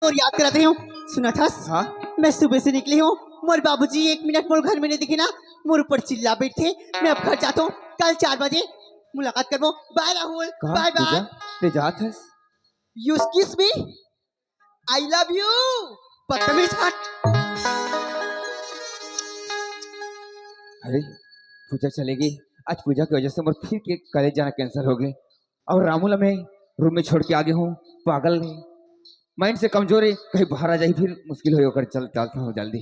और याद कराते हूँ। सुना था? हाँ मैं सुबह से निकली हूँ, मोर बाबूजी 1 मिनट मोर घर में नहीं दिखे ना, मोर ऊपर चिल्ला बैठे। मैं अब घर जाता हूँ, कल 4 बजे मुलाकात करबो। बाय राहुल, कहा बाय पूजा बाय। ते जात हस। यू किस मी, आई लव यू। बदतमीज हट। अरे पूजा चलेगी आज। पूजा की वजह से मेरे फिर के कॉलेज जाना कैंसिल हो गए और रामुला मैं रूम में छोड़ के आ गया हूँ। पागल नहीं, माइंड से कमजोर है, कहीं बाहर आ जाए फिर मुश्किल हो कर। चल चलता हूँ जल्दी।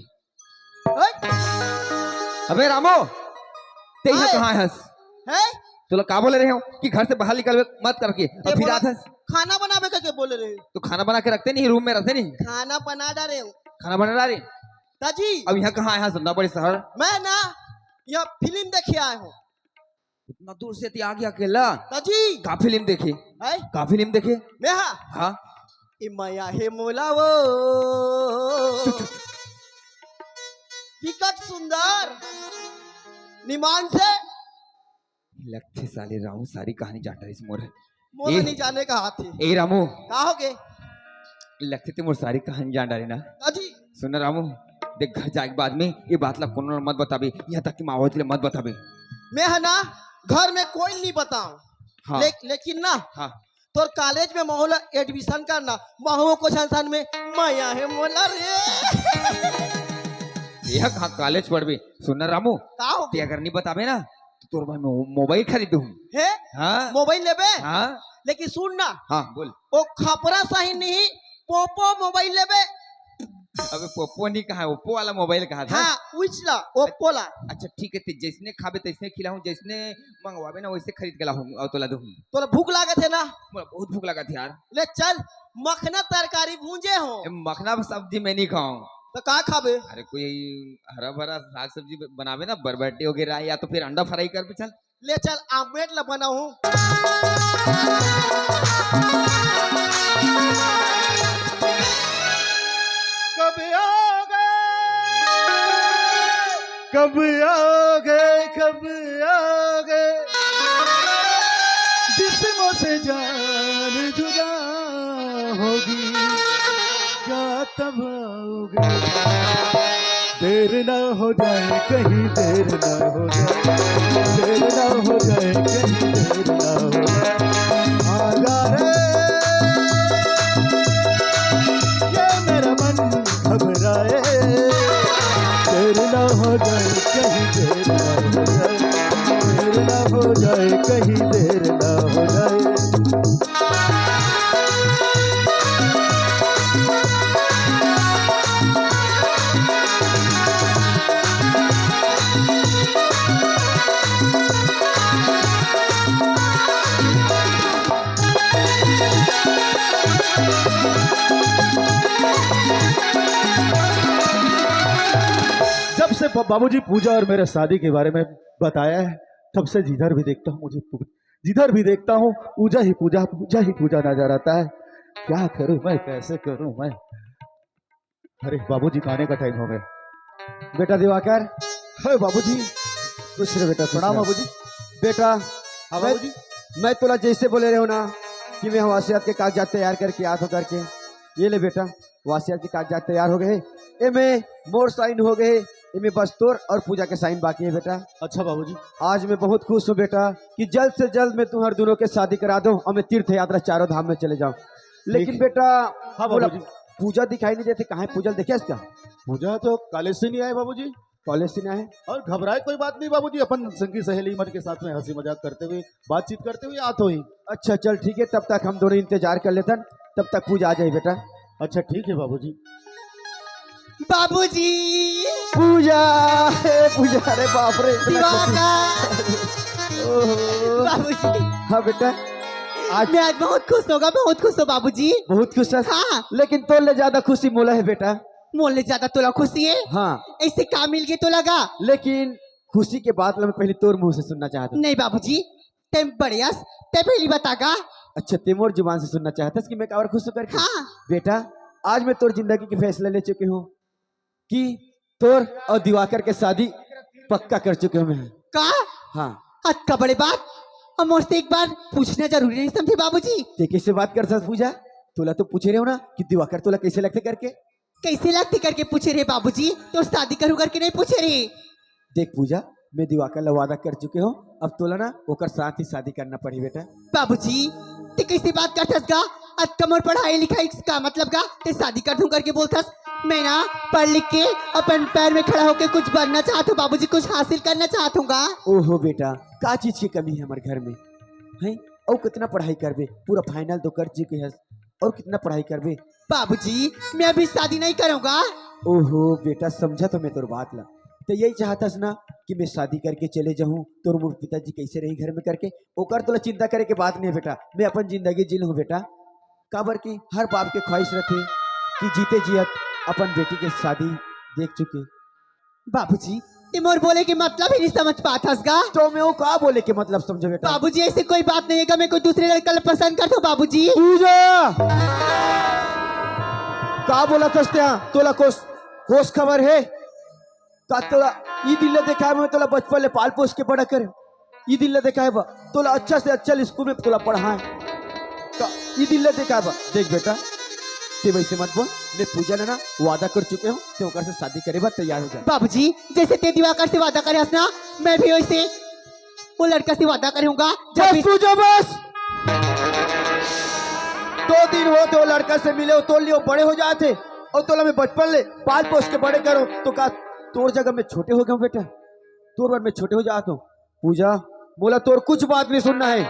अबे रामो ते यहाँ कहाँ हंस है तुला का बोले रहे हो कि घर से बाहर निकल मत करके ते अब फिर बोला आत हंस। खाना बनावे करके बोले रहे। तो खाना बना के रखते नहीं, रूम में रखते नहीं। खाना बना डाले हूँ खाना बना रहे दादी। अब यहाँ कहाँ आया सुनना बड़े शहर। मैं ना यहाँ फिल्म देखे आया हूँ उतना दूर से आ गया अकेला। दादी। का फिल्म देखे? है का फिल्म देखे? मैं हाँ हाँ माया हे मोला वो विकट सुंदर निमान से लगते साले रामू सारी कहानी जाता है इस मोर। मोला नहीं जाने का हाथ है। ए रामू का हो गए लगते ते मोर सारी कहानी जान डाले ना। दादी। सुन रामू देख घर जाए के बाद में ये बात ला कोनो मत बताबे, यहाँ तक कि माँ के लिए मत बताबे। मैं है ना घर में कोई नहीं बताऊं। हाँ लेकिन ना हाँ तो कॉलेज में माहौल एडमिशन करना माहौल को संस्थान में माया है मोला रे। यह कहाँ कॉलेज पढ़बे। सुन रामू का हो ते गए अगर नहीं बताबे ना तो तोर भाई मैं मोबाइल खरीदू। है हाँ मोबाइल लेबे। हाँ लेकिन सुन ना हाँ बोल। वो खपरा सही नहीं पोपो मोबाइल लेबे। अबे पोपो नहीं कहा, ओप्पो वाला मोबाइल कहा था। हाँ उछला ओप्पो ला। अच्छा ठीक है, ते जैसने खाबे तैसने खिलाऊं, जैसने मंगवाबे ना वैसे खरीद के लाऊं और तोला दूं। तोला भूख लागत है ना, मोला बहुत भूख लगा थी यार। ले चल मखना तरकारी भूंजे हो। ए, मखना सब्जी मैं नहीं खाऊं। तो का खाबे? अरे कोई हरा भरा साग सब्जी बनावे ना, बरबट्टी वगैरह या तो फिर अंडा फ्राई कर पे चल। ले चल आमलेट ला बनाऊं। कब आओगे कब आओगे कब आओगे जिस्मों से जान जुदा होगी क्या तब आओगे। देर ना हो जाए कहीं, देर ना हो जाए, देर ना हो जाए कहीं, देर ना हो जाए। आजा रे ये मेरा मन घबराए, देर ना हो जाए कहीं, देर ना हो जाए, देर ना हो जाए कहीं, देर ना हो जाए। जब से बाबूजी पूजा और मेरे शादी के बारे में बताया है तब से जिधर भी देखता हूँ जिधर भी देखता हूँ पूजा ही पूजा, पूजा ही पूजा नजर आता है। क्या करूं मैं, कैसे करूं मैं। अरे बाबूजी खाने का टाइम हो गया। बेटा दिवाकर, हे बाबूजी खुश रहे बेटा। प्रणाम बाबूजी। बेटा हाँ मैं बाबूजी। मैं तुला जैसे बोले रहे हो ना कि मैं वासियत के कागजात तैयार करके आत हो करके, ये ले बेटा वासियत के कागजात तैयार हो गए। इमे मोर साइन हो गए, इमे बस तोर और पूजा के साइन बाकी है बेटा। अच्छा बाबूजी। आज मैं बहुत खुश हूँ बेटा कि जल्द से जल्द मैं तुम्हारे दोनों के शादी करा दूं और मैं तीर्थ यात्रा चारों धाम में चले जाऊं। लेकिन बेटा हाँ बोला, बाबूजी। पूजा दिखाई नहीं देते, कहाँ पूजा देखे इसका? पूजा तो कॉलेज से नहीं आए बाबूजी। कॉलेज से नहीं है। और घबराए कोई बात नहीं बाबूजी, अपन संगी सहेली मन के साथ में हंसी मजाक करते हुए बातचीत करते हुए आते ही। अच्छा चल ठीक है, तब तक हम दोनों इंतजार कर लेते हैं, तब तक पूजा आ जाए बेटा। अच्छा ठीक है बाबूजी। बाबूजी पूजा पूजा, अरे बाप रे इतना ओहो। बाबूजी हाँ बेटा आज मैं आज बहुत खुश होगा, बहुत खुश हो बाबूजी। बहुत खुश है। हाँ लेकिन तो ले ज्यादा खुशी मोला है बेटा। मोले ज्यादा तोला खुशी है। हाँ ऐसे काम मिल गए तो लगा। लेकिन खुशी के बात मैं पहले तोर मुंह से सुनना चाहता हूँ। नहीं बाबूजी तेम बढ़िया ते पहली बतागा। अच्छा तेमोर जुबान से सुनना चाहता कि मैं कावर खुश करके। हाँ बेटा आज मैं तोर जिंदगी के फैसला ले चुकी हूँ कि तोर और दिवाकर के शादी पक्का कर चुके हूँ मैं। का हाँ अत का बड़े बात और मुझसे एक बार पूछना जरूरी नहीं समझे बाबूजी। ते कैसे बात कर सकते पूजा? तोला तो पूछे रहे हो ना कि दिवाकर तोला कैसे लगते करके। कैसे लगती करके पूछे रे बाबूजी, तो शादी करूँ करके नहीं पूछे रे। देख पूजा, मैं दिवाकर ला वादा कर चुके हो, अब तोला ना ओकर साथ ही शादी करना पड़ी बेटा। बाबूजी ते कैसी बात करथस गा? आज कमर पढ़ाई लिखाई का मतलब का ते शादी कर दूं करके बोलथस। मैं ना पढ़ लिख के अपन पैर में खड़ा होके कुछ बनना चाहता हूँ बाबूजी, कुछ हासिल करना चाहता हूँ। ओहो बेटा, का चीज की कमी है हमारे घर में है? और कितना पढ़ाई करबे, पूरा फाइनल तो कर चुके हैं, और कितना पढ़ाई करबे? बाबूजी मैं अभी शादी नहीं करूँगा। ओहो बेटा, समझा तो मैं तोर बात ला। तो यही चाहता ना कि मैं शादी करके चले जाऊं, तोर मोर पिताजी कैसे रही घर में करके, ओकर तोला चिंता करे के बात नहीं है बेटा। मैं अपन जिंदगी जी लूँ बेटा, काबर की हर बाप के ख्वाहिश रहती कि जीते जियत अपन बेटी के शादी देख चुके। बाबूजी ते मोर बोले के मतलब ही नहीं समझ पाथस गा। तो मैं वो का बोले के मतलब समझो बेटा। बाबूजी ऐसे कोई बात नहीं है, मैं कोई दूसरे लड़का ला पसंद करता हूँ बाबूजी। पूजा का बोला था त्या? तोला होश खबर है का? तोला ई दिल देखा है, मैं तोला बचपन ले पाल पोस के बड़ा करे, ई दिल देखा है बा तोला अच्छा से अच्छा स्कूल में तोला पढ़ाए का, ई दिल देखा है बा। देख बेटा ते वैसे मत बोल, मैं पूजा ने ना वादा कर चुके हूँ, ते ओकर से शादी करे बा तैयार हो जा। बाबूजी जैसे ते दिवाकर से वादा करे ना, मैं भी वैसे वो लड़का से वादा करूंगा। बस पूजा बस, 2 दिन हो तो लड़का से मिले हो, तो लियो बड़े हो जाते, और तोला मैं बचपन ले पाल पोस के बड़े करो, तो का तोर जगह में छोटे हो गए बेटा, तोर बार में छोटे हो जाता हूँ। पूजा बोला तोर कुछ बात नहीं सुनना है,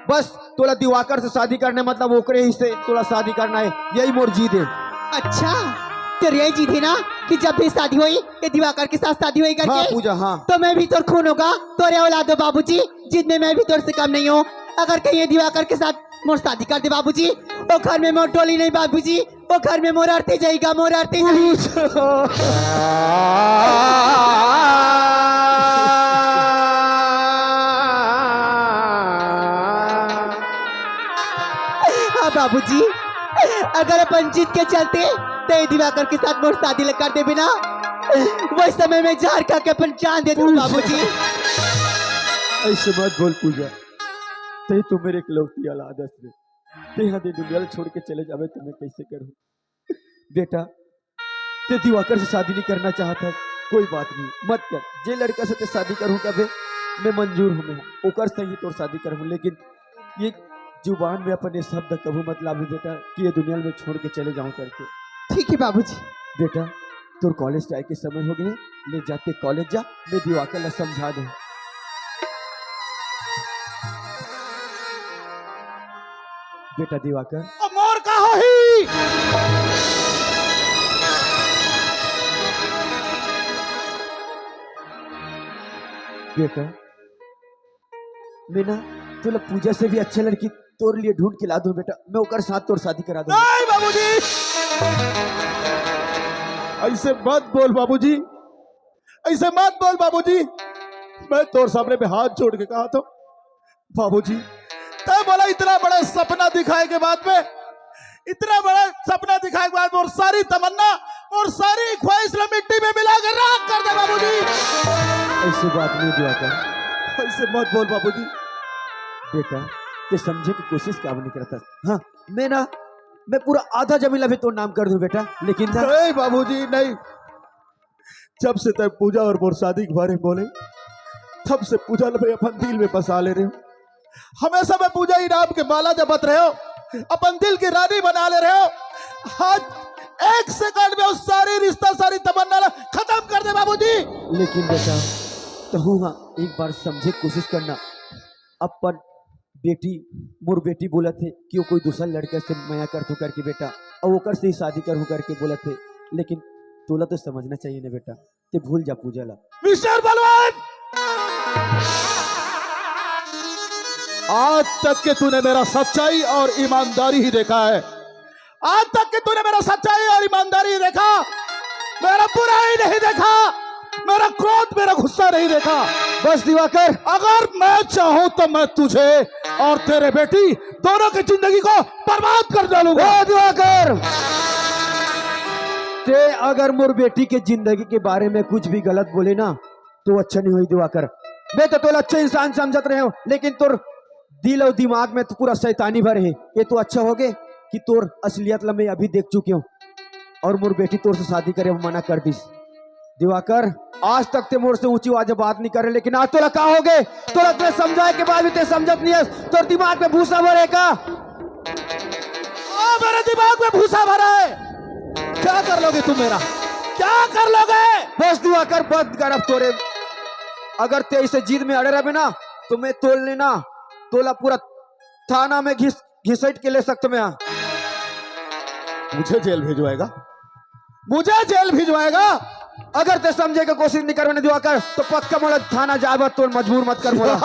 बस तोला दिवाकर से शादी करना मतलब ओकरे ही से तोला शादी करना है, यही मोर जीत है। अच्छा तेरी यही जीत है ना कि जब भी शादी हुई ये दिवाकर के साथ शादी हुई करके। हाँ पूजा हाँ, तो मैं भी तोर खून होगा, तोरे औलाद हो बाबूजी, जिद में मैं भी तोर से कम नहीं हूँ। अगर कहीं ये दिवाकर के साथ मोर शादी कर दे बाबूजी, वो घर में मोर टोली नहीं बाबूजी, वो घर में मोर आरती जाएगा, मोर आरती हाँ बाबूजी, अगर अपन जीत के चलते तो ये दिवाकर के साथ मोर शादी कर दे बिना, वही समय में जहर खा के अपन जान दे दूँ बाबूजी। ऐसे मत बोल पूजा, ते तो मेरे इकलौती औलाद है, ते यहाँ दुनिया छोड़ के चले जावे तो मैं कैसे करूँ बेटा? ते दिवाकर से शादी नहीं करना चाहता, कोई बात नहीं मत कर, जे लड़का से ते शादी करूँ कभी मैं मंजूर हूँ, मैं ओकर से ही तोर शादी करूँ, लेकिन ये जुबान में अपने शब्द कभी मत लावे बेटा कि ये दुनिया में छोड़ के चले जाऊँ करके। ठीक है बाबूजी। बेटा तोर कॉलेज जाए के समय हो गए, ले जाते कॉलेज जा, मैं दिवाकर ला समझा दूँ। बेटा दिवाकर मोर का हो ही बेटा, मैं ना तोला पूजा से भी अच्छा लड़की तोर लिए ढूंढ के ला दूं बेटा, मैं ओकर साथ तोर शादी करा दूं। नहीं बाबूजी, ऐसे मत बोल बाबूजी, ऐसे मत बोल बाबूजी। मैं तोर सामने पे हाथ जोड़ के कहा तो बाबूजी, तय बोला इतना बड़ा सपना दिखाए के बाद में, इतना बड़ा सपना दिखाए के बाद और सारी तमन्ना और सारी ख्वाहिश मिट्टी में मिला के राख कर दे बाबूजी। ऐसी बात नहीं दिवाकर, ऐसे मत बोल बाबूजी। बेटा ते समझे की कोशिश क्या नहीं करता। हाँ मैं पूरा आधा जमीन अभी तो नाम कर दूं बेटा, लेकिन ना नहीं बाबूजी नहीं, जब से तय पूजा और मोर शादी के बारे में बोले तब से पूजा मैं अपन दिल में बसा ले रहे हो। हमेशा मैं पूजा ही नाम के माला जपत रहे हो, अपन दिल की रानी बना ले रहे हो। आज 1 सेकंड में उस सारी रिश्ता सारी तमन्ना खत्म कर दे बाबूजी। लेकिन बेटा तो हाँ एक बार समझे कोशिश करना, अपन बेटी मोर बेटी बोला थे कि वो कोई दूसरा लड़के से माया कर तू करके बेटा, और वो कर से ही शादी करूँ करके बोला थे, लेकिन तोला तो समझना चाहिए ना बेटा, ते भूल जा पूजा ला। मिस्टर बलवान, आज तक के तूने मेरा सच्चाई और ईमानदारी ही देखा है, आज तक के तूने मेरा सच्चाई और ईमानदारी ही देखा, मेरा बुराई नहीं देखा, मेरा क्रोध मेरा गुस्सा नहीं देखा। बस दिवाकर, अगर मैं चाहूं तो मैं तुझे और तेरे बेटी दोनों की जिंदगी को बर्बाद कर डालूंगा। दिवाकर ते अगर मोर बेटी के जिंदगी के बारे में कुछ भी गलत बोले ना तो अच्छा नहीं हुई दिवाकर। मैं तो तोला अच्छा इंसान समझत रहे हो, लेकिन तोर दिल और दिमाग में तो पूरा शैतानी भर है। ये तो अच्छा हो गए कि तोर असलियत ला मैं अभी देख चुकी हूँ और मोर बेटी तोर से शादी करे मना कर दिस। दिवाकर आज तक ते मोर से ऊंची आवाज बात नहीं करे, लेकिन आज तोरा का हो गए? तोरा तुझे समझाए के बाद भी ते समझत नहीं है। तोर दिमाग में भूसा भरे का? मेरे दिमाग में भूसा भरा है। क्या कर लोगे तुम मेरा? क्या कर लोगे? बस दिवाकर बंद कर अब तोरे। अगर ते इसे जिद में अड़े रहे ना तो मैं तोल लेना, तोला पूरा थाना में घिसट के ले सकते मैं। मुझे जेल भिजवाएगा? मुझे जेल भिजवाएगा? अगर ते समझे की कोशिश नहीं करवाने दिवाकर तो पक्का मोला थाना जाए तो मजबूर मत कर मोला।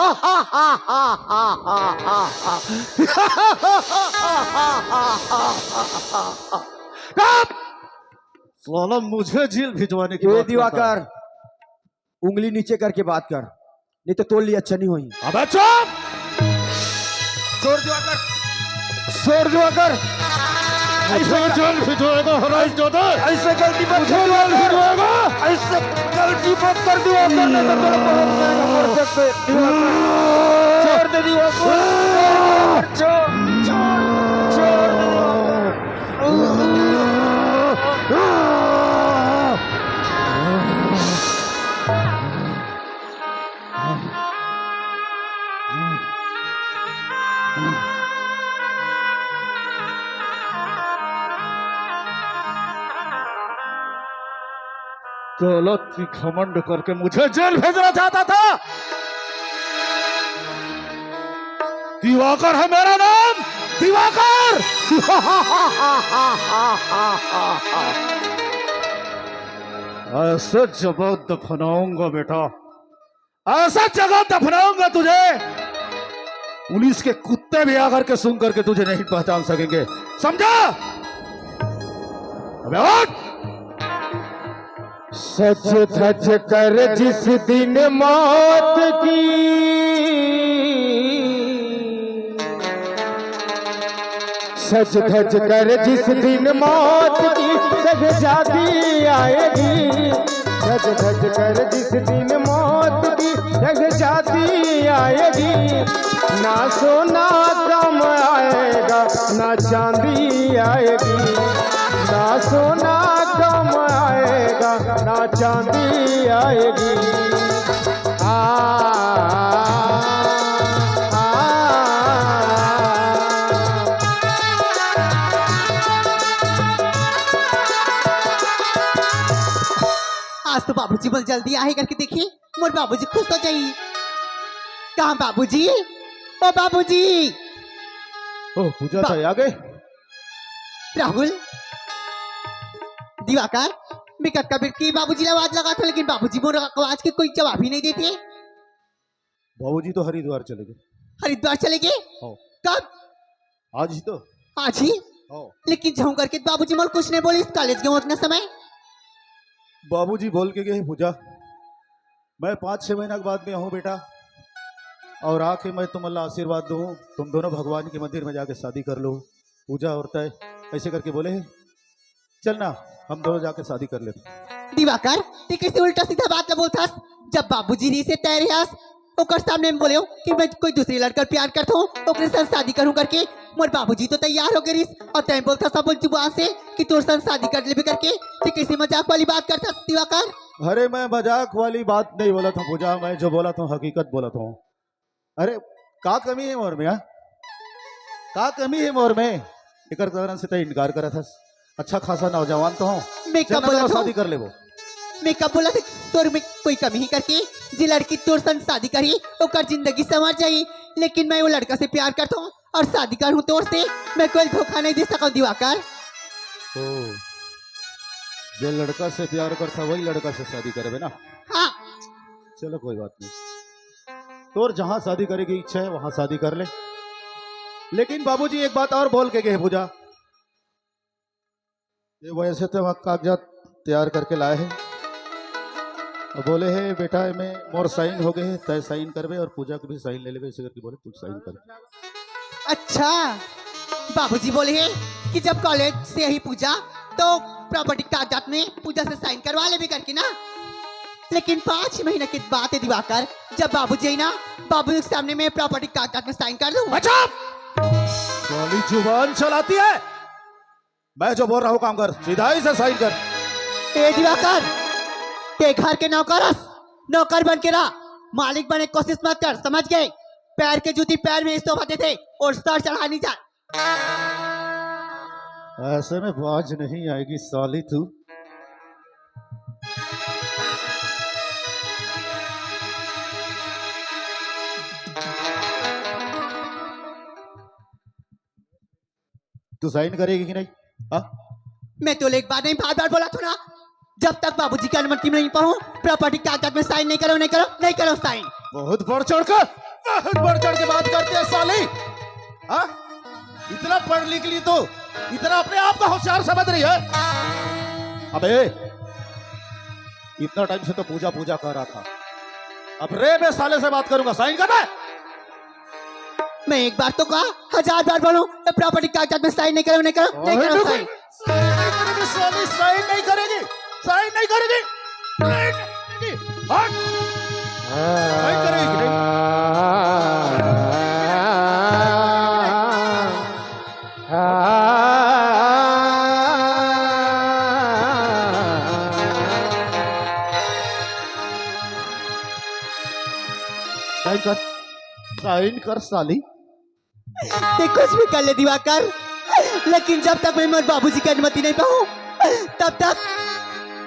साला मुझे जेल भिजवाने की ये बात करता है। दिवाकर उंगली नीचे करके बात कर, नहीं तो तोल ली अच्छा नहीं हुई। अबे चुप! जोर दिवाकर, जोर दिवाकर, ऐसे जेल भिजवाएगा हराइस जोधा? ऐसे गलती मत कर, ऐसे गलती मत कर दिवाकर, नहीं तो तेरा बहुत महंगा पड़ सकते। दिवाकर छोड़ दे, दिवाकर छोड़ छोड़ दे दिवाकर। दौलत की घमंड करके मुझे जेल भेजना चाहता था। दिवाकर है मेरा नाम, दिवाकर। ऐसे जगह दफनाऊंगा बेटा, ऐसा जगह दफनाऊंगा तुझे, पुलिस के कुत्ते भी आकर के सुन करके तुझे नहीं पहचान सकेंगे, समझा? अबे उठ! सच धज कर जिस दिन मौत की, सच धज कर जिस दिन मौत की शहजादी आएगी, सच धज कर जिस दिन मौत की शहजादी आएगी, ना सोना कम आएगा ना चांदी आएगी, ना सोना कम आएगा ना चांदी आएगी। आज तो बाबूजी बोल जल्दी आए करके देखिए, मोर बाबूजी खुश हो जाइए। कहाँ बाबूजी? ओ बाबूजी! ओ पूजा तो आ गए। राहुल, दिवाकर, मैं कक्का बिटकी बाबूजी ने आवाज लगा था, लेकिन बाबूजी मोर आवाज के कोई जवाब ही नहीं देते। बाबूजी तो हरिद्वार चले गए। हरिद्वार चले गए? हाँ। कब? आज ही तो। आज ही? हाँ। लेकिन जाऊं करके बाबूजी मोर कुछ नहीं बोले, इस कॉलेज के उतना समय। बाबूजी बोल के गए पूजा, मैं 5-6 महीना के बाद में हूँ बेटा, और आके मैं तुम अल्लाह आशीर्वाद दूँ, तुम दोनों भगवान के मंदिर में जाके शादी कर लो। पूजा और तय ऐसे करके बोले हैं, चलना हम दोनों जाके शादी कर लेते। दिवाकर, ते कैसे उल्टा सीधा बात बोलता? जब बाबूजी री से तय रहास ओकर सामने में बोले हो कि मैं कोई दूसरी लड़कर प्यार करता हूँ, ओकरे साथ शादी करूँ करके, मोर बाबूजी तो तैयार हो गए, और तय बोलता सब जुबान से कि तोर साथ शादी कर ले करके। ते कैसे मजाक वाली बात करता दिवाकर? अरे मैं मजाक वाली बात नहीं बोला था पूजा, मैं जो बोला था हकीकत बोला था। अरे का कमी है मोर में? का कमी है मोर में? एक कारण से तय इनकार करा था। अच्छा खासा नौजवान तो हूँ, मैं कब बोला था? शादी कर ले वो। मैं कब बोला था तोर में कोई कमी ही करके जी लड़की तोर संग शादी करी ओकर जिंदगी संवर जाई, लेकिन मैं वो लड़का से प्यार करता हूँ और शादी करूँ तोर से, मैं कोई धोखा नहीं दे सका दिवाकर। जो लड़का से प्यार करता वही लड़का से शादी करे ना? हाँ। चलो कोई बात नहीं, तोर जहाँ शादी करे की इच्छा है वहां शादी कर ले। लेकिन बाबूजी एक बात और बोल के गए पूजा, ये वैसे तो वहाँ कागजात तैयार करके लाए हैं और बोले है बेटा में मोर साइन हो गए हैं, तय साइन करवे और पूजा के भी साइन ले लेवे, इसे करके बोले तू साइन कर। अच्छा, बाबूजी बोले हैं कि जब कॉलेज से ही पूजा तो प्रॉपर्टी कागजात में पूजा से साइन करवा ले भी करके ना। लेकिन 5 महीने के बाद है दिवाकर, जब बाबूजी ना बाबू के सामने में प्रॉपर्टी कागजात में साइन कर दूं। अच्छा, वाली जुबान चलाती है, मैं जो बोल रहा हूँ काम कर, सीधा ही से साइन कर। ए दिवाकर, ते घर के नौकरस नौकर बन के रहा, मालिक बने की कोशिश मत कर, समझ गए? पैर के जूती पैर में इस्तेमाल होते थे और सर चढ़ा नहीं जा। ऐसे में बाज नहीं आएगी साली तू। तू साइन करेगी कि नहीं? हाँ? मैं तो एक बार नहीं बार बार बोला था ना, जब तक बाबूजी की अनुमति में नहीं पाऊं प्रॉपर्टी कागजात में साइन नहीं करो नहीं करो नहीं करो साइन। बहुत बढ़ चढ़ के बात करते हैं साली। हाँ? इतना पढ़ लिख ली तो इतना अपने आप को होशियार समझ रही है? अबे इतना टाइम से तो पूजा पूजा कर रहा था, अब रे मैं साले से बात करूंगा, साइन करना है। मैं एक बार तो कहा, 1000 बार बोलूं प्रॉपर्टी कागजात में साइन नहीं करो नहीं करो नहीं करो साइन। साइन नहीं करेगी, साइन नहीं करेगी, साइन नहीं करेगी, हट। साइन करेगी कि नहीं? साइन कर, साइन कर साली। ते कुछ भी कर ले दिवाकर, लेकिन जब तक मैं मेरे बाबूजी की अनुमति नहीं पाऊं तब तक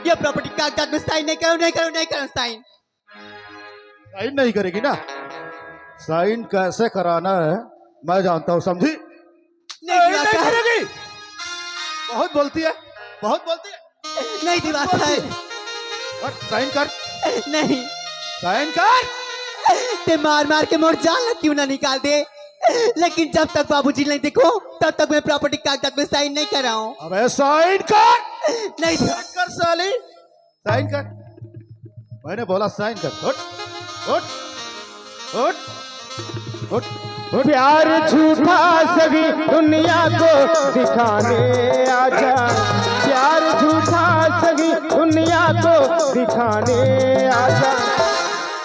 ये प्रॉपर्टी कागजात में साइन नहीं करो नहीं करो नहीं करो साइन। साइन नहीं करेगी ना? साइन कैसे कराना है मैं जानता हूं, समझी? नहीं साइन नहीं दिवाकर, करेगी। बहुत बोलती है, बहुत बोलती है। नहीं दिवाकर, और साइन कर, नहीं। साइन कर। ते मार मार के मोर जान क्यों ना निकाल दे, लेकिन जब तक बाबूजी नहीं देखो तब तक मैं प्रॉपर्टी कागजात में साइन नहीं कर रहा हूँ। अबे साइन कर, नहीं साइन कर साली, साइन कर। मैंने बोला साइन कर। उठ उठ उठ उठ उठ। प्यार झूठा सभी दुनिया को दिखाने आजा, प्यार झूठा सभी दुनिया को दिखाने आजा,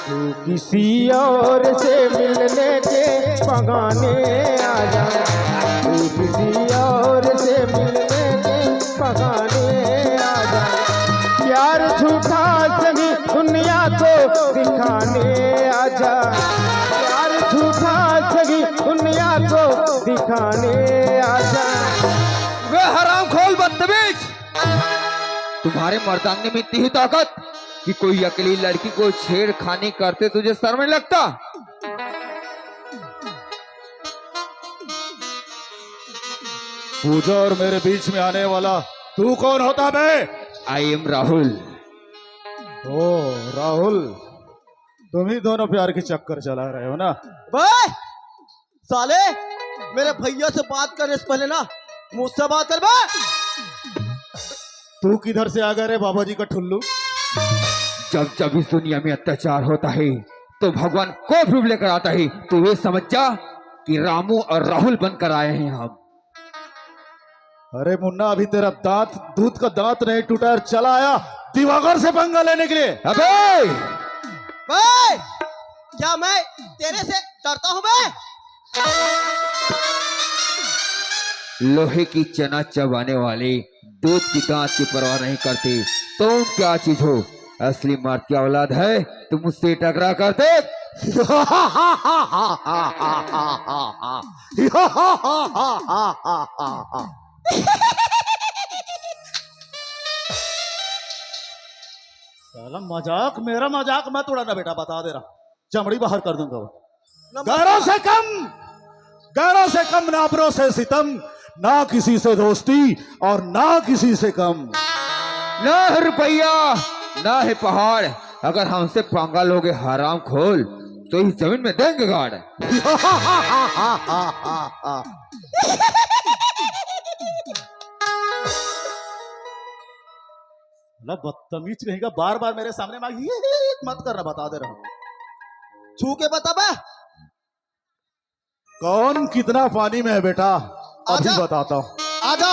तू किसी और से मिलने के बहाने आजा, तू किसी और से मिलने के बहाने आजा, प्यार झूठा सभी दुनिया को दिखाने आजा, प्यार झूठा सभी दुनिया को दिखाने आजा। वे हराम खोल बदतमीज, तुम्हारे मर्दांगे में इतनी ही ताकत कि कोई अकेली लड़की को छेड़खानी करते तुझे शर्म नहीं लगता? पूजा और मेरे बीच में आने वाला तू कौन होता बे? I am Rahul. ओ राहुल, तुम ही दोनों प्यार के चक्कर चला रहे हो ना? बे साले, मेरे भैया से बात करने से पहले ना मुझसे बात कर बे। तू किधर से आ गया रे बाबा जी का ठुल्लू? जब जब इस दुनिया में अत्याचार होता है तो भगवान को रूप लेकर आता है, तो ये समझ जा कि रामू और राहुल बनकर आए हैं हम। अरे मुन्ना, अभी तेरा दांत, दूध का दांत नहीं टूटा और चला आया दिवाकर से पंगा लेने के लिए। अबे बे, क्या मैं तेरे से डरता हूं बे? लोहे की चना चबाने वाले दूध की दांत की परवाह नहीं करते, तुम क्या चीज हो? असली मर्द की औलाद है तुम मुझसे टकरा करते। साला मजाक, मेरा मजाक मत उड़ाना बेटा, बता दे रहा, चमड़ी बाहर कर दूंगा। गैरों से कम, गैरों से कम, नाबरों से सितम, ना किसी से दोस्ती और ना किसी से कम। ना है रुपया ना है पहाड़, अगर हमसे पंगा लोगे हराम खोल तो इस जमीन में देंगे गाड़। बदतमीज कहेगा, बार बार मेरे सामने मांगी मत करना, बता दे रहा हूं। छू के बता बे। कौन कितना पानी में है बेटा, अभी आजा। बताता हूं। आजा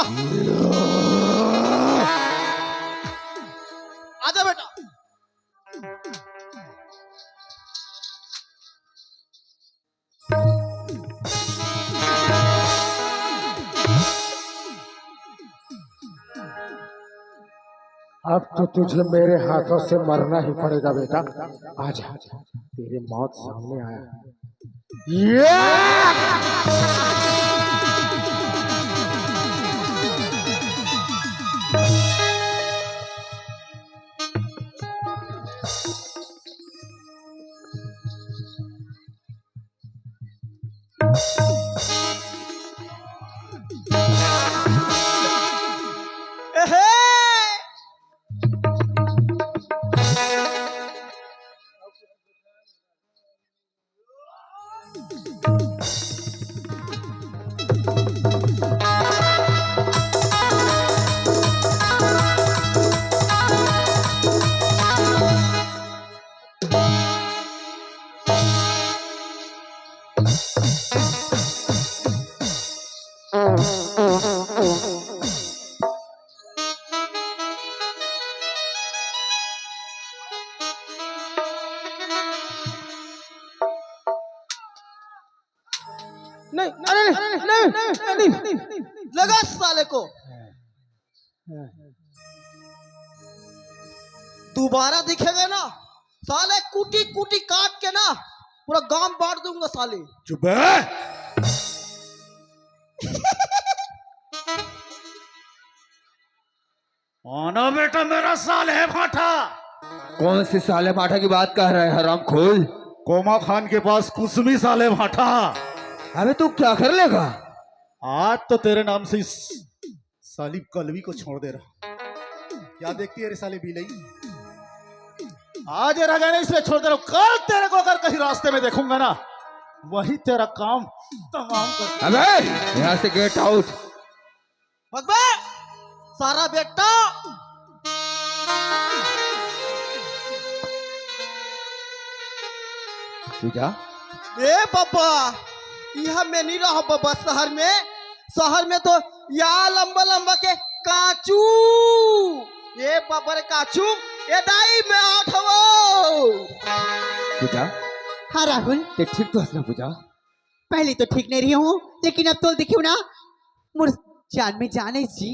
आजा बेटा। अब तो तुझे मेरे हाथों से मरना ही पड़ेगा बेटा। आजा, तेरी मौत सामने आया है। एहे! नहीं, अरे नहीं, लगा साले को। दोबारा दिखेगा ना साले, कूटी कूटी काट के ना पूरा गांव बांट दूंगा साले। चुप है। आना बेटा मेरा साल है भाटा। कौन से साले माठा की बात कर रहा है हराम खोल? कोमा खान के पास कुसमी साले भाटा। अबे तू क्या कर लेगा? आज तो तेरे नाम से इस साली कलवी को छोड़ दे रहा। क्या देखती है रे साले बिलई? आज रह गए इसलिए छोड़ दे रहा हूं। कल तेरे को अगर कहीं रास्ते में देखूंगा ना, वही तेरा काम तमाम कर। अबे यहाँ से गेट आउट। भगवा सारा बेटा। पूजा ए पापा, यहाँ में नहीं रहा बाबा। शहर में तो या लंबा लंबा के काचू। ये पापा रे काचू, ये दाई में आठ हो। पूजा हाँ राहुल, ते ठीक तो हंसना पूजा। पहले तो ठीक नहीं रही हूँ, लेकिन अब तो देखियो ना मुझ जान में जान है जी।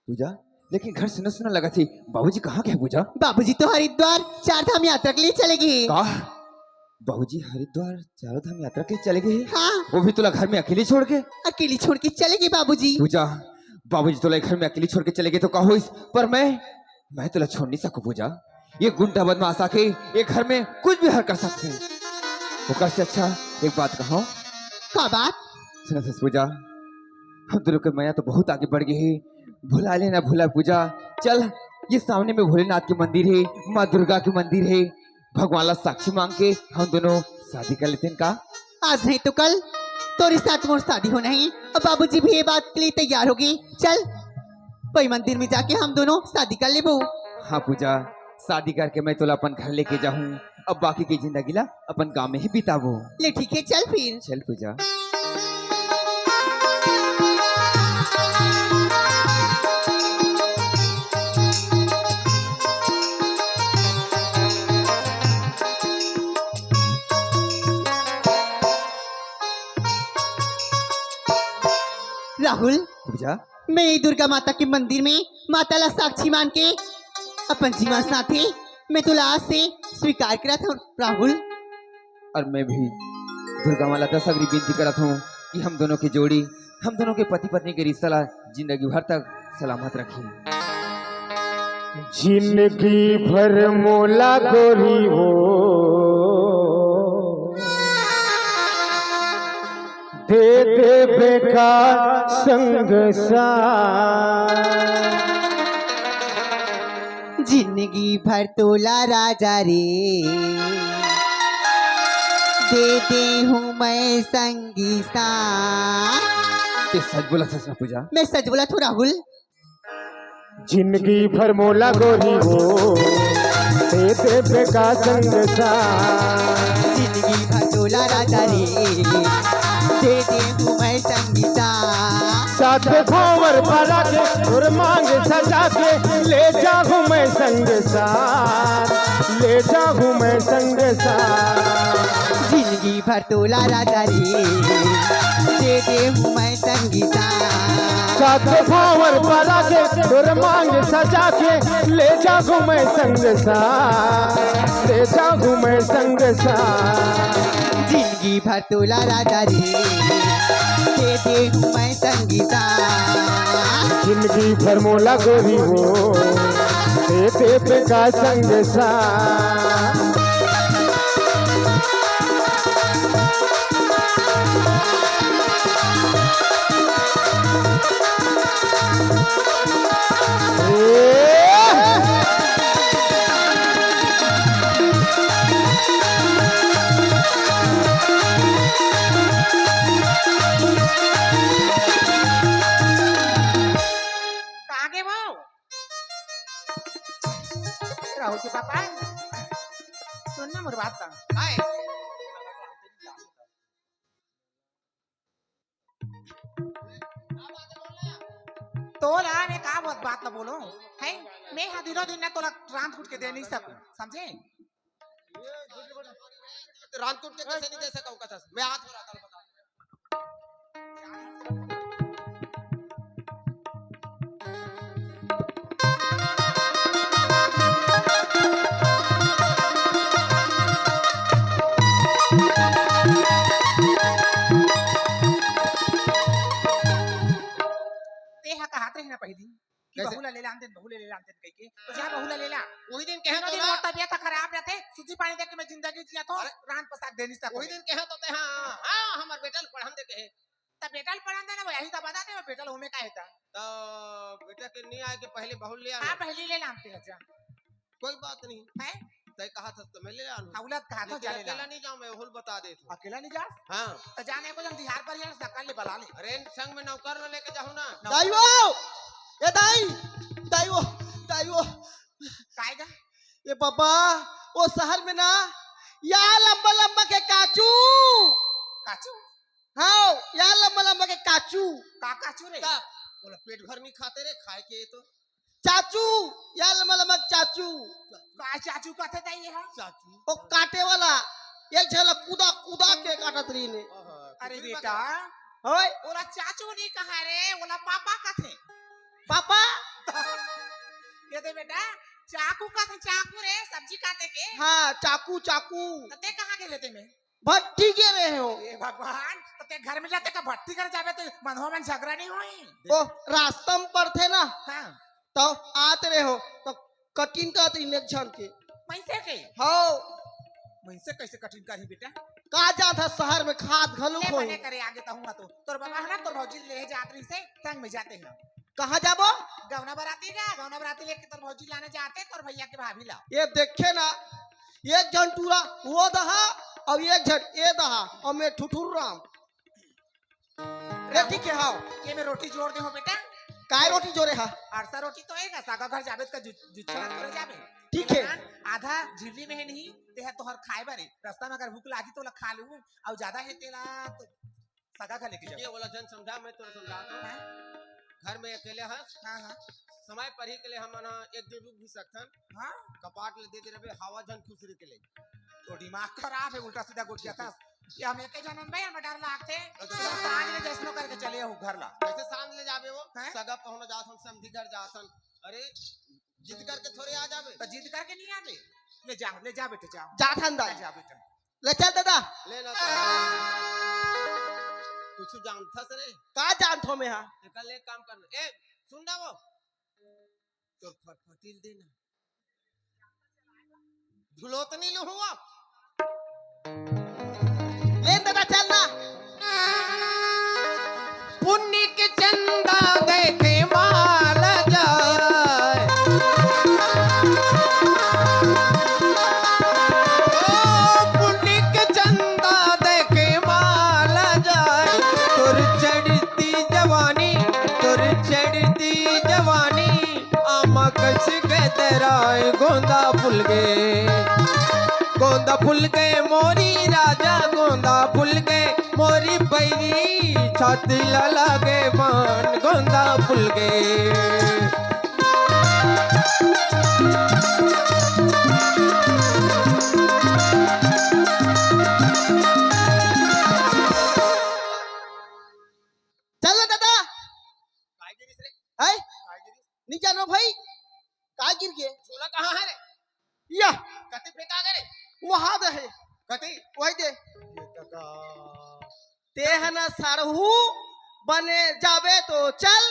पूजा लेकिन घर सुना सुना लगा थी, बाबूजी कहाँ गए पूजा? बाबूजी तो हरिद्वार 4 धाम यात्रा के लिए चले गए। का बाबूजी हरिद्वार 4 धाम यात्रा के लिए चले गए? हाँ, वो भी तुला घर में अकेले छोड़ के? अकेली छोड़ के चले गए बाबूजी। पूजा बाबूजी तुला घर में अकेले छोड़ के चले गए तो कहो इस पर मैं तुला छोड़ नहीं सकूं पूजा। ये गुंडा बदमाश आके एक घर में कुछ भी हर कर सकते हैं। वो कर से अच्छा एक बात कहो। का बात? सुना पूजा, हम दोनों के मैया तो बहुत आगे बढ़ गए है। भुला लेना भुला पूजा। चल ये सामने में भोलेनाथ की मंदिर है, माँ दुर्गा की मंदिर है। भगवान ला साक्षी मांग के हम दोनों शादी कर लेते हैं का? आज नहीं तो कल तोरे साथ मोर शादी होना है और बाबूजी भी ये बात के लिए तैयार हो गई। चल वही मंदिर में जाके हम दोनों शादी कर लेबो। हाँ पूजा, शादी करके मैं तोला अपन घर लेके जाऊँ। अब बाकी की जिंदगी ला अपन गाँव में ही बिताबो। ले ठीक है, चल फिर। चल पूजा। राहुल, पूजा मैं यही दुर्गा माता के मंदिर में माता ला साक्षी मान के अपन जीवन साथी मैं तुला आज से स्वीकार करा था राहुल। और मैं भी दुर्गा माला का सगरी विनती करत हूँ कि हम दोनों की जोड़ी, हम दोनों के पति पत्नी के रिश्ता ला जिंदगी भर तक सलामत रखी। जिंदगी भर मोला गोरी हो, दे दे बेकार संग साथ। जिंदगी भर तोला राजा रे, दे दे हूँ मैं संगी साथ। ये सच बोला था ना पूजा? मैं सच बोला था राहुल। जिंदगी भर मोला गोरी हो, दे दे बेकार संग साथ। जिंदगी भर तोला राजा रे, दे दे हूँ मैं संगी साथ भंवर भरा के और मांग सजा के ले जाऊं मैं संग साथ, ले जाऊं मैं संग साथ। जिंदगी भर तोला राजा रे दे दे हूँ मैं संगीता। सात भावर परा के तोर मांग सजा के ले जा घूमे संग सा, ले जा घूमे संग सा। जिंदगी भर तोला राजा रे दे दे हूँ मैं संगीता। जिंदगी भर मोला गोरी हो दे पे का संग सा। आगे वो राहुल के पापा सुनना मोर बात का हाय तोला मैं का बात ना बोलो है। मैं हाँ दिनों दिन ना तोला रात उठ के दे नहीं सकूं समझे। रात के कैसे नहीं दे सका कसम मैं हाथ बढ़ाता हूं। पहली कि बहुला ले लान देन बहुला ले लान देन कह के तो जा बहुला ले ला। वही दिन कहे तो दिन ना मोर तबीयत खराब रहते सूजी पानी दे के मैं जिंदगी जिया तो रान पसाक दे नहीं सकता। वही दिन कहे तो ते हां हां हमर बेटल पढ़न दे कहे त बेटल पढ़न दे ना वही तो बता दे बेटल होमे का हेता तो बेटा के नहीं आए के पहले बहुल ले हां आना। पहली ले लान ते जा कोई बात नहीं है तय कहा था तो मैं ले आना। औलत कहा तो जा ले अकेला नहीं जाऊं मैं हुल बता दे तू अकेला नहीं जा हां तो जाने को जन बिहार पर यार सकल ले बुला ले। अरे संग में नौकर न लेके जाऊं ना। दाईओ ए दाईओ काएगा ये पापा वो शहर में ना या लंबा लंबा के काचू काचू हाँ या लंबा लंबा के काचू का काचू रे बोला पेट भर नहीं खाते रे खाए के तो चाचू या लंबा लंबा चाचू का चाचू कहते ता ये है चाचू वो काटे वाला एक झला कूदा कूदा के काटत रही ने। अरे बेटा होय ओला चाचू नहीं कहा रे ओला पापा कहते पापा ये दे बेटा चाकू कहते चाकू रे सब्जी काटे के हाँ चाकू चाकू ते कहाँ के लेते में भट्टी के रहे हो। ए भगवान तो ते घर में जाते का भट्टी कर जावे तो मनवा में झगड़ा नहीं होई। ओ रास्ता में पर थे ना हां तो आते रहे हो तो कठिन का इलेक्शन के पैसे के हो मुझसे कैसे कठिन करी बेटा का जा था शहर में खाद घलू ले खोई बने करे आगे तो हुआ तो तोर बाबा है ना तोर भौजी ले जाते से संग में जाते हैं कहाँ जाबो गौना बराती लेके तोर भौजी लाने जाते तोर भैया के भाभी ला। ये देखे ना एक जन टूरा वो दहा और एक जन ये दहा और मैं ठुठुर राम रे ठीक है हाँ ये में रोटी जोड़ दे हो बेटा काय रोटी जोरे हा अरसा रोटी तो है सागा घर जावे का जुच्छा करे जावे ठीक है आधा झिल्ली में है नहीं ते है तोहर खाए बारे रास्ता में अगर भूख लागी तो ला खा लूं और ज्यादा है तेला तो सागा खा लेके ये जाओ। वाला जन समझा मैं तो समझाता हूँ घर में अकेले हंस हां हां समय पर ही के लिए हम ना एक दिन रुक भी सकथन हां कपाट ले दे दे रहे हवा जन खुसरी के लिए तो दिमाग खराब है उल्टा सीधा गुट गया था ये हम एक जनन भाई हम डर लागते सांझ में जैसनो करके चले हो घर ला कैसे सांझ ले जावे वो हैं? सगा पहुंच जाथन समधी घर जाथन अरे जिद करके थोड़े आ जावे तो जिद करके नहीं आवे ले जा बेटे जाओ जाथन दा ले जा बेटा ले चल दादा ले ना कुछ जानता रे का जानथो में हां कल एक काम करना ए सुन ना वो तो फटफटील देना धुलोतनी लो हुआ ले दादा चलना पुण्य के चंदा देखे माल जाए पुण्य के चंदा देखे माल जाए तुर चढ़ती जवानी आमा कस के तेराए गोंदा फुल गए मोरी राजा गोंदा फुल गए मोरी बैरी छाती लगे मान गोंदा फुल गए। कहाँ गिर गए? झोला कहाँ है रे? या कति फेंका गए रे? वहां दे है, कति? वही दे। ये दादा। ते है ना सारहू बने जाबे तो चल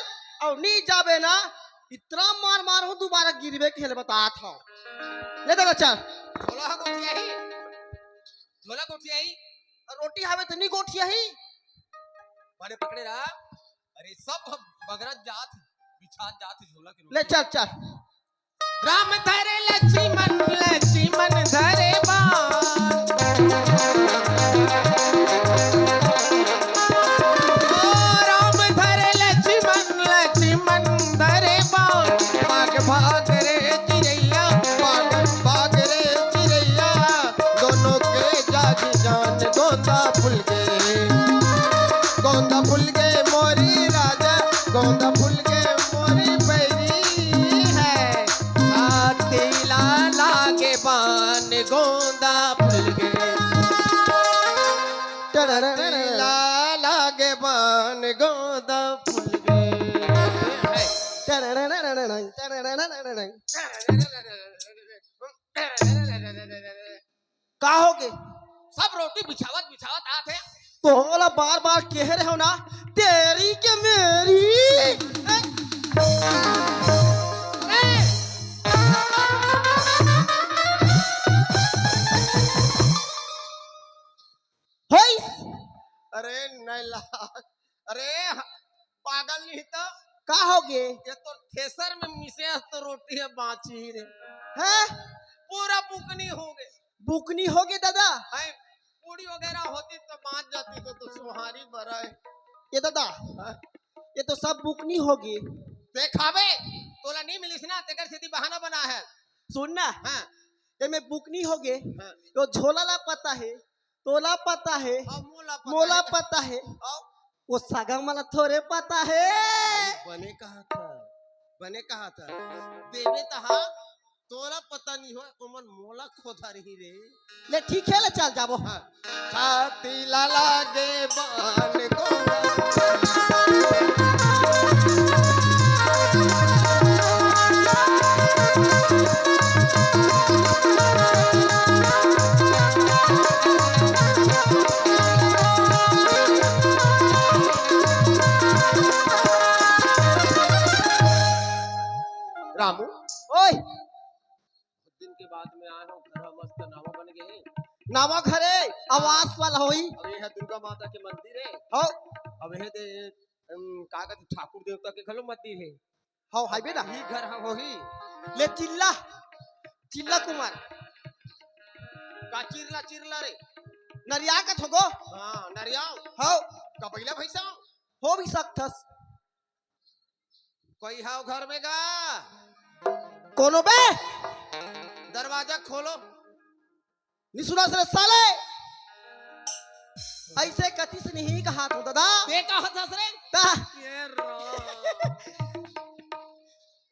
और नहीं जाबे ना इतना मार मार हूँ दोबारा गिरबे खेल बता था। ले दादा चल। झोला हा गोठिया ही। झोला गोठिया ही। रोटी हवे तो नहीं गोठिया ही। बड़े पकड़े रहा। अरे सब बगरत जात बिछात जात झोला के। ले चल चल। राम धरे लक्ष्मण लक्ष्मण धरे बाण। राम धरे लक्ष्मण लक्ष्मण धरे बाण। भाग भाग रे चिड़ैया भाग भाग रे चिड़ैया दोनों के जागी जान गोंदा फूल गए। गोंदा फूल गए मोरी राजा गोंदा फूल गए मोरी बैरी है। तीला लागे बान गोंदा फूल गए। तीला लागे बान गोंदा फूल गए। का हो गए? सब रोटी बिछावत बिछावत आते। तो वाला बार बार कह रहे हो ना तेरी के मेरी। होई अरे नैला अरे पागल नहीं तो का हो गए? ये तो थ्रेसर में मिसे तो रोटी है बाची ही रे। हैं पूरा बुकनी हो गए। बुकनी हो गए दादा? है पूरी वगैरह होती तो बाँच जाती तो सुहारी भरा है। ये दादा ये तो सब बुकनी हो गई। देखावे तोला नहीं मिलिस ना तेकर सीधी बहाना बना है। सुन ना हाँ ये में बुकनी हो गए। हाँ। तो झोला ला पता है तोला पता है और मोला पता है और वो सागा मला थोड़े पता है। बने कहा था देवे तहा तोला पता नहीं हो उमन मोला खोदा रही रे। ले ठीक है ले चल जाबो। हाँ। छाती ला लागे बान गोंदा। रामू ओए दिन के बाद में आया हूँ घर मस्त नावा बन गए। नावा घरे आवास वाला होई। अब ये है दुर्गा माता के मंदिर है। हो अब ये दे का कहते ठाकुर देवता के घलो मंदिर है। हो हाईवे ना ही घर हो ही ले चिल्ला चिल्ला कुमार का चिरला चिरला रे। नरिया का ठगो हाँ नरियाओ हो कपैला भैसा हो भी सकथस। कोई हाव घर में गा कोनो बे दरवाजा खोलो। नहीं सुना सर साले ऐसे कथी से नहीं कहा तू दादा। ते का हंस रे ता ये राम।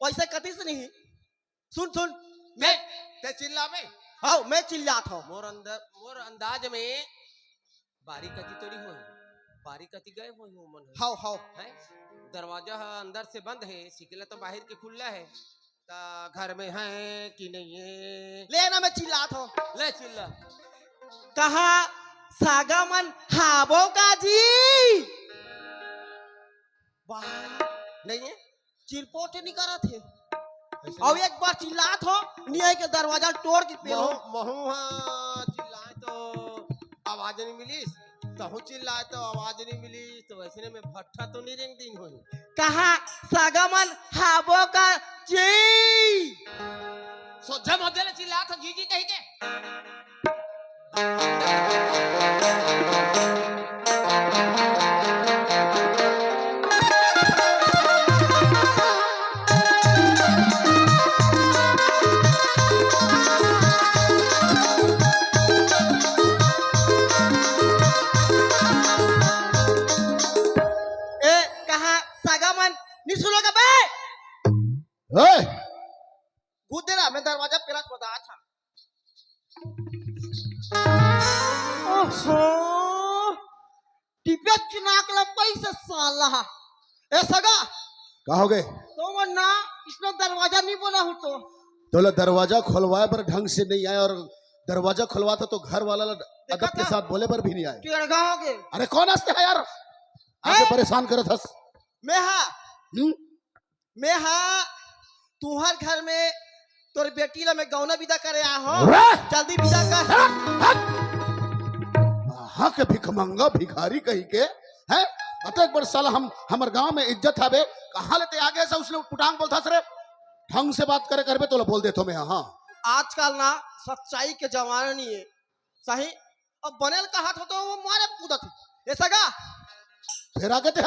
ऐसे कथी से नहीं। सुन सुन मैं ते चिल्ला में हाँ मैं चिल्लात हूँ। मोर अंदाज में बारी कति तोड़ी हो बारी कति गए हो मन हाउ हाउ है। दरवाजा अंदर से बंद है सिकला तो बाहर के खुला है। ता घर में है कि नहीं है। ले ना मैं चिल्लात हूँ। ले चिल्ला कहा सागा मन हाबो का जी। वाह नहीं है चिरपोट नहीं करा थे। और एक बार चिल्लात हो नहीं के दरवाजा तोड़ के पेलो महू चिल्लाए तो आवाज नहीं मिली। तहु चिल्लाए तो आवाज नहीं मिली तो वैसे में भट्ठा तो नहीं रेंग दिन होई। कहा सागा मन हाबो का जी। सोझा मध्य चिल्ला था जी कही के। ए कहा सागा मन नहीं सुनोगे बे। ए, कूद देना मैं दरवाजा पेला बता था। ओहो टिपे चिनाक ला पैसे साला। ए सगा कहा हो गए? तो वरना इसने दरवाजा नहीं बोला हूँ तो तो दरवाजा खुलवाए पर ढंग से नहीं आया, और दरवाजा खुलवाता तो घर वाला अदब के साथ बोले पर भी नहीं आए। टेढ़गाओगे अरे कौन हंसते है यार, आके परेशान करत हंस। मैं हाँ तुम्हार घर में तोर बेटी ला मैं गौना विदा करे आ हो, जल्दी विदा कर। हाँ के भिखमंगा भिखारी कहीं के हैं, अतः एक बार साला हमर गांव में इज्जत हवे, कहाँ लेते आगे से उसने पुटांग बोलता सरे, ढंग से बात करे करबे तो बोल देतो मैं। हाँ आजकल ना सच्चाई के जमाना नहीं है सही, अब बनल कहा था तो वो मारे कूदत ऐसा गा। फिर आगे थे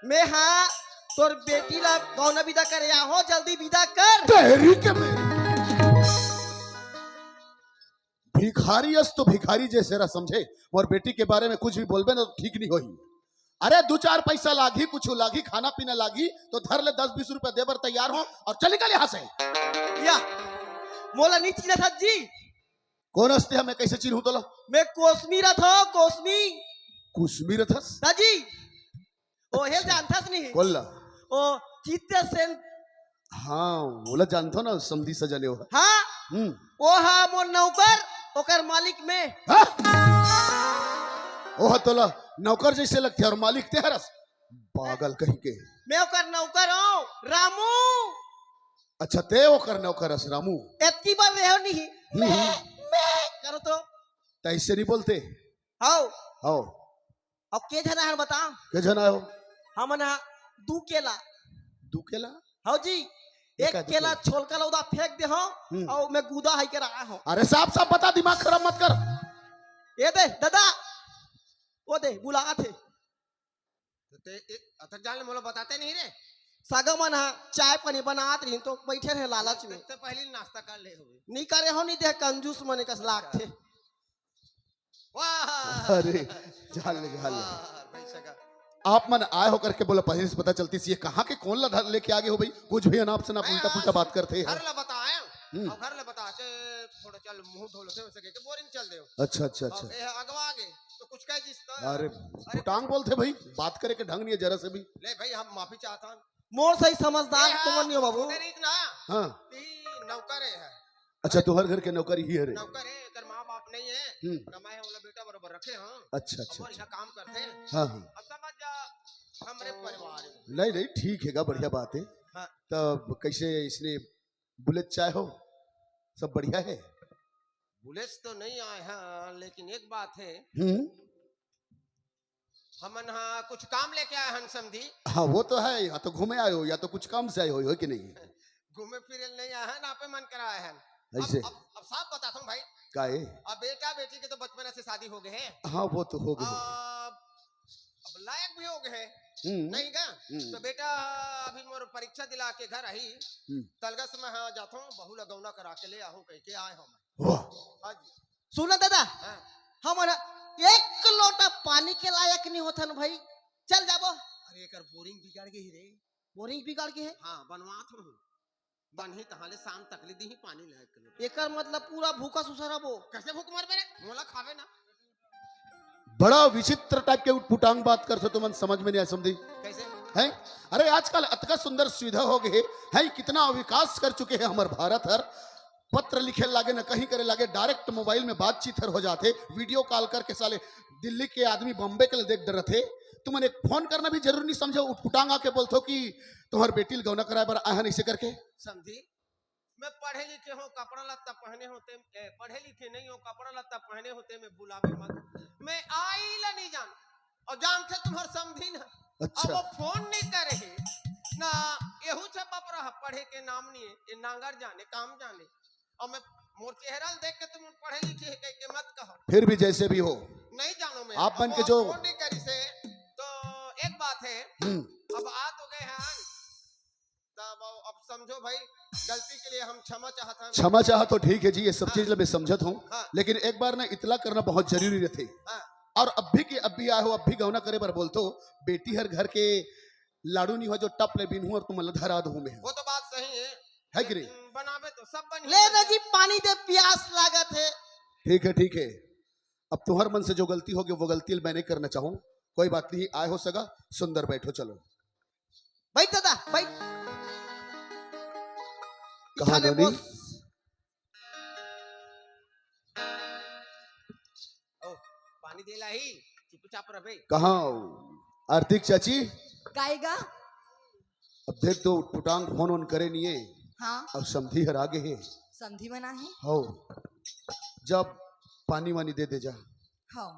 मैं हाँ तोर बेटी ला गौना विदा करे आ हो, जल्दी विदा कर। तेरी के भिखारी अस तो भिखारी जैसे रहा समझे, और बेटी के बारे में कुछ भी बोलबे ना तो ठीक नहीं होई। अरे 2-4 पैसा लागी, कुछ लागी, खाना पीना लागी तो धर ले 10-20 रुपया देबर तैयार हो और चल निकल यहाँ से। या मोला नहीं चिन्ह था जी। कौन हंसते है, मैं कैसे चिन्हूं तो लो? मैं कोसमी रथ हो, कोसमी कुश्मी रथस दाजी ओ हे जानथस नहीं कोल्ला। ओ चित्त सेन। हाँ बोला जानतो ना, समधी सजने हो। हाँ ओ हा मोर नौकर, ओकर मालिक में। हाँ? ओह तोला नौकर जैसे लगते और मालिक ते हरस, पागल कहीं के। मैं ओकर नौकर हूँ रामू। अच्छा ते ओकर नौकर हस रामू। एतकी बार रहो नहीं मैं करो तो तैसे नहीं बोलते। हाउ आओ अब के जना है बता। के जना हो? हम ना 2 केला। 2 केला? हाउ जी एक एका केला छोल कर उदा फेंक दे हो, और मैं गुदा है के रहा हूँ। अरे साफ साफ बता, दिमाग खराब मत कर। ये दे दादा, वो दे बुला थे ते अथक जान मोला बताते नहीं रे, सागमन हा चाय पानी बनात रही तो बैठे रहे लालच में। तो पहले नाश्ता कर ले हुए नहीं करे हो, नहीं दे कंजूस मने कस लाग थे। वाह अरे जाल ले भाई सगा आप मन आए हो करके बोला, पहले से पता चलती सी ये कहाँ के कौन ला लेके आगे हो भाई, कुछ भी अनाप से ना उल्टा पुल्टा बात करते हैं। घर ला बताया और घर ला बता के थोड़ा चल मुंह धो लो से के बोरिंग चल दे। अच्छा अच्छा अच्छा। ए अगवा आगे तो कुछ कह जिस तो अरे टांग बोलते भाई, बात करे के ढंग नहीं है जरा से भी। ले भाई हम माफी चाहता हूं, मोर सही समझदार तुम नहीं हो बाबू। ना हाँ ती नौकर है। अच्छा तुम्हारे घर के नौकर ही है रे? नौकर है, कर माँ बाप नहीं है, कमाए वाला बेटा बराबर रखे हाँ। अच्छा अच्छा और यहाँ काम करते हैं। हाँ हाँ अब समझ जा हमारे परिवार में। नहीं नहीं ठीक है, बढ़िया बात है। हाँ। तब कैसे इसने बुलेट चाय हो, सब बढ़िया है? बुलेट तो नहीं आए हैं, लेकिन एक बात है हमन हाँ कुछ काम लेके आए हैं समझी। हाँ वो तो है, या तो घूमे आए हो या तो कुछ काम से आए हो कि नहीं? घूमे फिरे नहीं आए हैं, ना पे मन कराए हैं। ऐसे अब साफ बताता हूँ भाई, का है? अब बेटा बेटी के तो बचपन से शादी हो गए हैं। हाँ वो तो हो गए। अब लायक भी हो गए हैं नहीं का। तो बेटा अभी मोर परीक्षा दिला के घर आई तलगस में हाँ जाता हूँ, बहू लगौना करा के ले आहूँ कह के आए हम। वाह सुना दादा, हमारा 1 लोटा पानी के लायक नहीं होता न भाई, चल जाबो। अरे कर बोरिंग बिगाड़ गई रे। बोरिंग बिगाड़ के है? हाँ बनवात हूँ, बनही तहाले शाम तक ले दी ही पानी लायक। एकर मतलब पूरा भूखा सुसा रहो। कैसे भूख मर बेरे, मोला खावे ना। बड़ा विचित्र टाइप के उटपुटांग बात करते तो मन समझ में नहीं आया समझी। कैसे है? अरे आजकल अतका सुंदर सुविधा हो गए है, कितना विकास कर चुके हैं हमारे भारत हर। पत्र लिखे लागे ना कहीं करे लागे, डायरेक्ट मोबाइल में बातचीत हर हो जाते, वीडियो कॉल करके साले दिल्ली के आदमी बॉम्बे के लिए देख डर थे। तुमने फोन करना भी जरूरी नहीं समझो, उटपुटांग आके बोलते कि तुम्हारे बेटी गौना कराए पर आया नहीं से करके। समझी मैं पढ़े लिखे हूँ, कपड़ा लत्ता पहने होते, पढ़े लिखे नहीं हो कपड़ा लत्ता पहने होते मैं बुलावे मत, मैं आई ला नहीं जान और जानते तुम्हार समझी ना। अच्छा। अब वो फोन नहीं करे ना, यहू छपा पर पढ़े के नाम नहीं है, ये नांगर जाने काम जाने। और मैं मोर चेहरा देख के तुम पढ़े लिखे है कह के मत कहो। फिर भी जैसे भी हो नहीं जानो मैं आप बन के जो फोन नहीं करी से। तो एक बात है, अब आ तो गए हैं तब अब समझो भाई, गलती के लिए हम क्षमा चाहता हूं। क्षमा चाह तो ठीक है जी, ये सब चीज मैं समझत हूँ, हाँ। लेकिन एक बार ना इतला करना बहुत जरूरी रहते। हाँ। और अब भी अब भी आए हो, अब भी गौना करे पर बोलते हो बेटी हर घर के लाडू नहीं हो जो टप ले बिन हूँ और तुम धरा दू में। वो तो बात सही है कि नहीं? बनावे तो सब बन ले ना जी पानी दे, प्यास लागत है। ठीक है ठीक है, अब तुम्हार मन से जो गलती होगी वो गलती मैं नहीं करना चाहूँ, कोई बात नहीं। आए हो सगा सुंदर, बैठो चलो। बैठ दादा बैठ। कहाँ थाने नोनी? बोस। ओ पानी दे लाई चुपचाप रह बे। कहाँ आर्थिक चाची? गाएगा अब देख तो उटपुटांग फोन ऑन करे नहीं है। हाँ अब समधी हर आगे है। समझी मना है हो जब पानी वानी दे जा। हाँ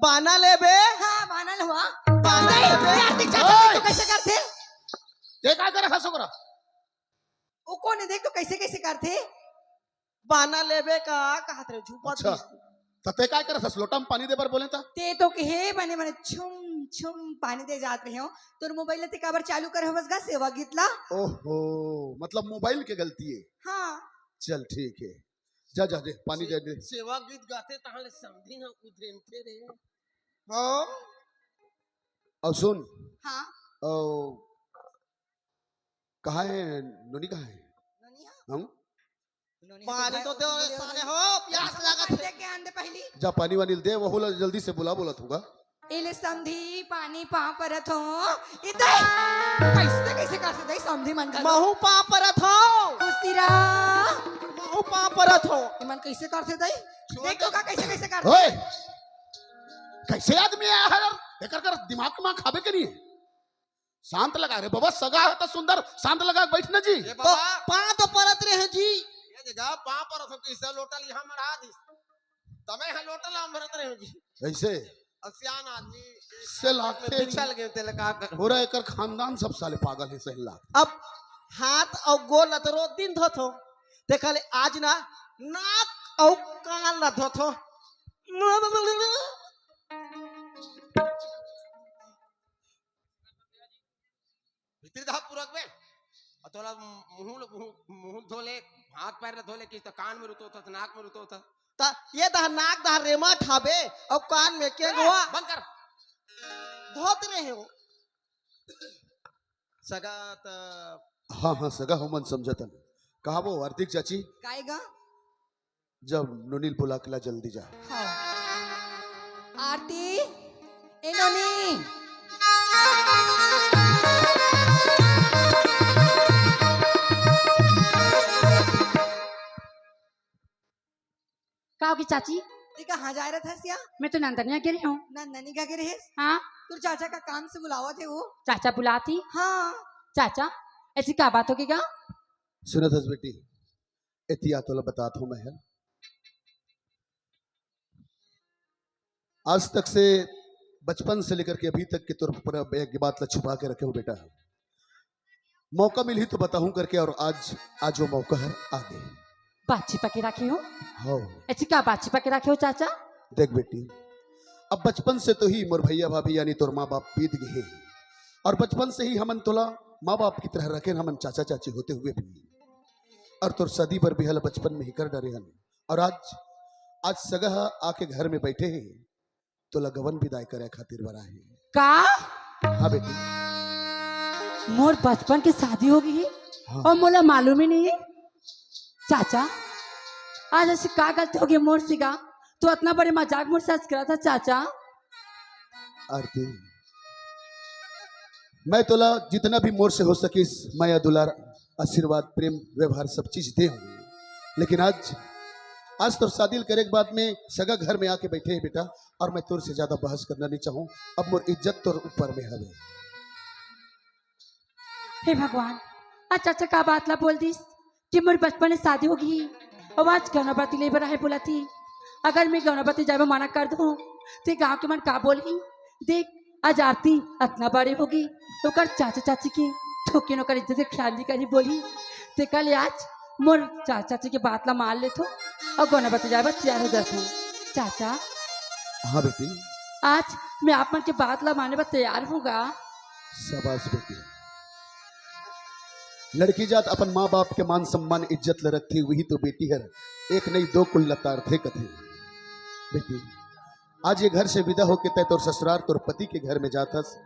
बाना ले बे। हाँ मानल हुआ बाना ले बे। आर्थिक चाचा तो कैसे करते ये काय करे हंसो करा? वो कौन है देख तो कैसे कैसे करते बाना ले बे का कहत रहे झूपा अच्छा तते काय करे हंस लोटा में पानी दे बर बोले था। ते तो कहे बने बने छुम छुम पानी दे जात रहे हो तो मोबाइल ते काबर चालू कर बस गा सेवा गीतला ओहो मतलब मोबाइल की गलती है। हाँ चल ठीक है जा जा दे पानी दे दे। सेवा गीत गाते ताहले समझी ना उधेनते रे। हाँ और सुन हाँ ओ कहाँ है नोनी? कहाँ है हम? पानी तो दे साले हो प्यास लागत है। दे के आंदे पहली जा पानी वानी दे वो होला जल्दी से बुला बोला तूगा। इले समधी पानी पा परत हो इधर कैसे कैसे कर सकते समधी मन का महू पा परत हो। खुशीरा महू पा परत हो। मन कैसे कर सकते देखो का कैसे कैसे कर ओए कैसे आदमी आया है यार? एकर कर दिमाग में खाबे के नहीं है? शांत लगा रे बाबा सगा है तो सुंदर शांत लगा के बैठना जी। ये तो बाबा पा तो परत रहे जी। ये जगह पा पर तो किसे लोटल यहां मरा दी। तमे है लोटल हम भरत रहे हो जी। ऐसे असियान आदमी से लाख में पिछल गए तेल का कर। पूरा एकर खानदान सब साले पागल है सहला। अब हाथ और गोल लतरो दिन धोत हो देखले आज ना नाक और कान ल धोत हो। भीतर धा पूरक में अतोला मुंह धोले हाथ पैर ल धोले कि तो कान में रुतो था नाक में रुतो था। ता ये दा नाक दा रेमा ठाबे और कान में के गोवा बंद कर। धोत रहे हो। सगा त हाँ हाँ सगा हो मन समझतन। कहा वो आर्थिक चाची? गाएगा जब नोनील बुला के ला जल्दी जा। हाँ आरती ए नोनी का होगी चाची? ते कहाँ जा रहा था सिया मैं तो नंदनिया गिरी हूँ। नंदनी का गिरे हाँ तू चाचा का काम से बुलावा थे वो चाचा बुलाती। हाँ चाचा ऐसी क्या बात होगी क्या? सुनत हस बेटी एतिया तो बताता हूँ मैं। आज तक से बचपन से लेकर के अभी तक के तौर पर एक बात ला छुपा के रखे हो बेटा। मौका मिली तो बताऊं करके और आज वो मौका है आ गए। बात छिपा के रखे हो? हाँ ऐसी क्या बात छिपा के रखे हो चाचा? देख बेटी अब बचपन से तो ही मोर भैया भाभी यानी तोर माँ बाप बीत गए और बचपन से ही हमन तोला माँ बाप की तरह रखे हमन चाचा चाची होते हुए भी और तोर शादी पर भी हल बचपन में ही कर डरे हन और आज सगह आके घर में बैठे हैं तो लगवन विदाई करे खातिर बरा है। का हाँ बेटी मोर बचपन की शादी होगी हाँ। और मोला मालूम ही नहीं है। चाचा आज ऐसी क्या गलती होगी मोर से का? तो इतना बड़े मजाक मोर से करा था चाचा। आरती मैं तोला जितना भी मोर से हो सकिस माया दुलार आशीर्वाद प्रेम व्यवहार सब चीज दे हूँ लेकिन आज तो शादी करे के बाद में सगा घर में आके बैठे हैं बेटा और मैं तोर से ज्यादा बहस करना नहीं चाहूँ। अब मोर इज्जत तोर ऊपर में हवे। हे भगवान आज चाचा का बात ला बोल दी कि मोर बचपन में शादी होगी और आज गौनापति ले बरा है बोला थी। अगर मैं गौनापति जाए मना कर दूँ तो गाँव के मन का बोली। देख आज आरती इतना बड़ी होगी तो कर चाचा चाची की ठोके नो कर इज्जत से ख्याल नहीं करी बोली ते कल आज मोर चाचा चाची के बात ला मान ले तो और गौनापति जाए तैयार हो जाता हूँ। चाचा हाँ बेटी आज मैं आप मन के बात ला माने पर तैयार होगा। शाबाश बेटी लड़की जात अपन माँ बाप के मान सम्मान इज्जत ल रखती वही तो बेटी है। एक नहीं दो कुल लतार थे कथे बेटी आज ये घर से विदा होके तय तोर ससुराल तोर पति के घर में जातस